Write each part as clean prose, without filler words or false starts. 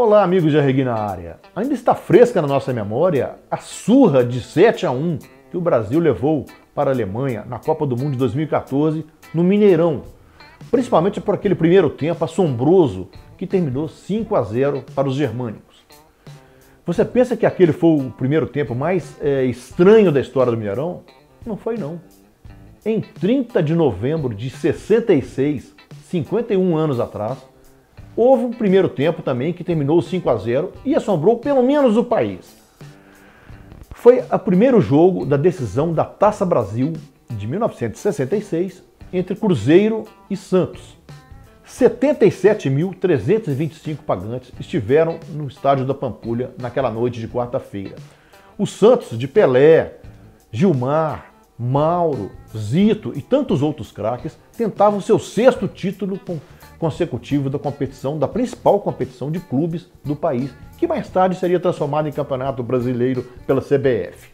Olá, amigos de Arregui na área. Ainda está fresca na nossa memória a surra de 7-1 que o Brasil levou para a Alemanha na Copa do Mundo de 2014 no Mineirão, principalmente por aquele primeiro tempo assombroso que terminou 5-0 para os germânicos. Você pensa que aquele foi o primeiro tempo mais estranho da história do Mineirão? Não foi não. Em 30 de novembro de 66, 51 anos atrás, houve um primeiro tempo também que terminou 5-0 e assombrou pelo menos o país. Foi o primeiro jogo da decisão da Taça Brasil de 1966 entre Cruzeiro e Santos. 77.325 pagantes estiveram no estádio da Pampulha naquela noite de quarta-feira. O Santos de Pelé, Gilmar, Mauro, Zito e tantos outros craques tentavam seu sexto título consecutivo da competição, da principal competição de clubes do país, que mais tarde seria transformado em Campeonato Brasileiro pela CBF.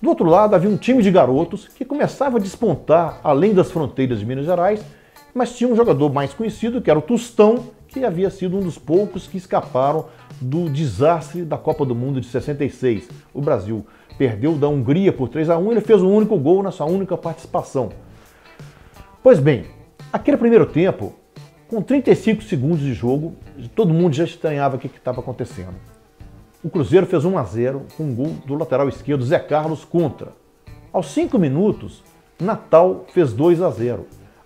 Do outro lado, havia um time de garotos que começava a despontar além das fronteiras de Minas Gerais, mas tinha um jogador mais conhecido, que era o Tostão, que havia sido um dos poucos que escaparam do desastre da Copa do Mundo de 66. O Brasil perdeu da Hungria por 3-1, ele fez o único gol na sua única participação. Pois bem, aquele primeiro tempo, com 35 segundos de jogo, todo mundo já estranhava o que estava acontecendo. O Cruzeiro fez 1-0 com um gol do lateral esquerdo Zé Carlos contra. Aos 5 minutos, Natal fez 2-0.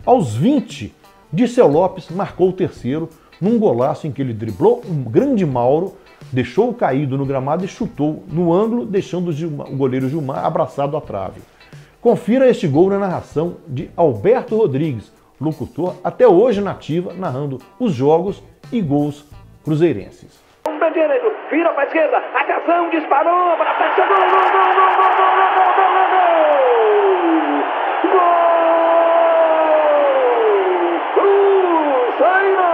Aos 20, Dirceu Lopes marcou o terceiro num golaço em que ele driblou um grande Mauro, deixou-o caído no gramado e chutou no ângulo, deixando o goleiro Gilmar abraçado à trave. Confira este gol na narração de Alberto Rodrigues, locutor até hoje na ativa, narrando os jogos e gols cruzeirenses. Pé direito, vira para a esquerda, atenção, disparou para a frente, gol! Cruzeiro!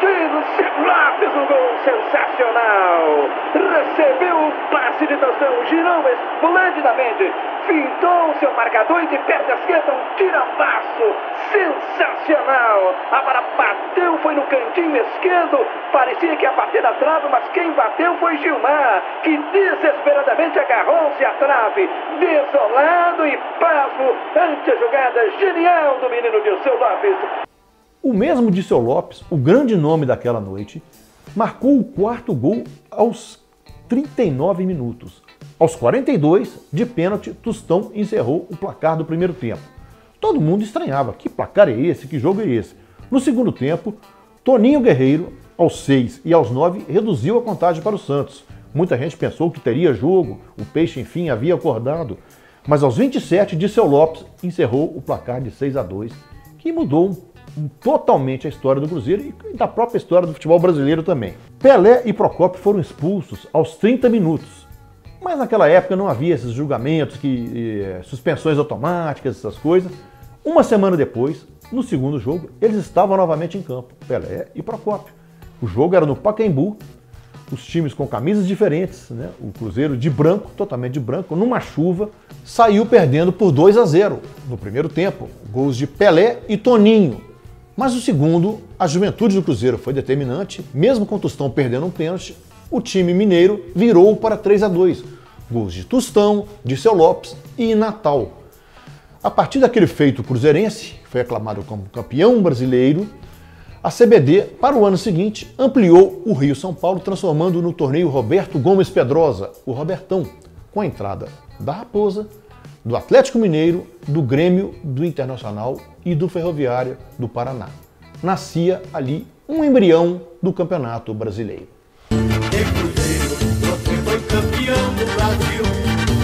Dirceu Lopes, um gol sensacional! Recebeu o passe de Tostão, girou esplendidamente, fintou seu marcador e de perna esquerda um tirapasso sensacional. A bola bateu, foi no cantinho esquerdo, parecia que ia bater na trave, mas quem bateu foi Gilmar, que desesperadamente agarrou-se à trave, desolado e pasmo ante a jogada genial do menino Dirceu Lopes. O mesmo Dirceu Lopes, o grande nome daquela noite, marcou o quarto gol aos 39 minutos. Aos 42, de pênalti, Tostão encerrou o placar do primeiro tempo. Todo mundo estranhava, que placar é esse, que jogo é esse? No segundo tempo, Toninho Guerreiro, aos 6 e aos 9, reduziu a contagem para o Santos. Muita gente pensou que teria jogo, o Peixe enfim havia acordado. Mas aos 27, Dirceu Lopes encerrou o placar de 6-2, que mudou totalmente a história do Cruzeiro e da própria história do futebol brasileiro também. Pelé e Procópio foram expulsos aos 30 minutos. Mas naquela época não havia esses julgamentos, suspensões automáticas, essas coisas. Uma semana depois, no segundo jogo, eles estavam novamente em campo, Pelé e Procópio. O jogo era no Pacaembu, os times com camisas diferentes, né? O Cruzeiro de branco, totalmente de branco, numa chuva, saiu perdendo por 2-0 no primeiro tempo. Gols de Pelé e Toninho. Mas o segundo, a juventude do Cruzeiro foi determinante, mesmo com o Tostão perdendo um pênalti, o time mineiro virou para 3-2. Gols de Tostão, Dirceu Lopes e Natal. A partir daquele feito cruzeirense, que foi aclamado como campeão brasileiro, a CBD, para o ano seguinte, ampliou o Rio-São Paulo, transformando no torneio Roberto Gomes Pedrosa, o Robertão, com a entrada da Raposa, do Atlético Mineiro, do Grêmio, do Internacional e do Ferroviário do Paraná. Nascia ali um embrião do Campeonato Brasileiro. Cruzeiro, você foi campeão do Brasil,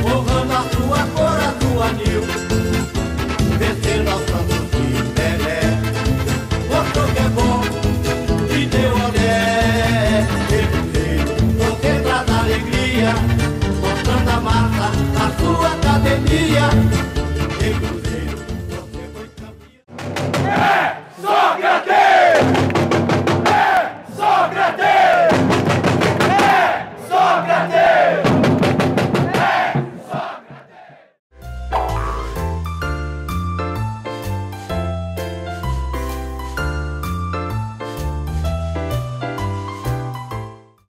honrando a tua cor, a tua anil, vencendo ao Santos de Pelé, mostrou que é bom, te deu olé. Cruzeiro, você traz alegria, mostrando a massa, a sua academia.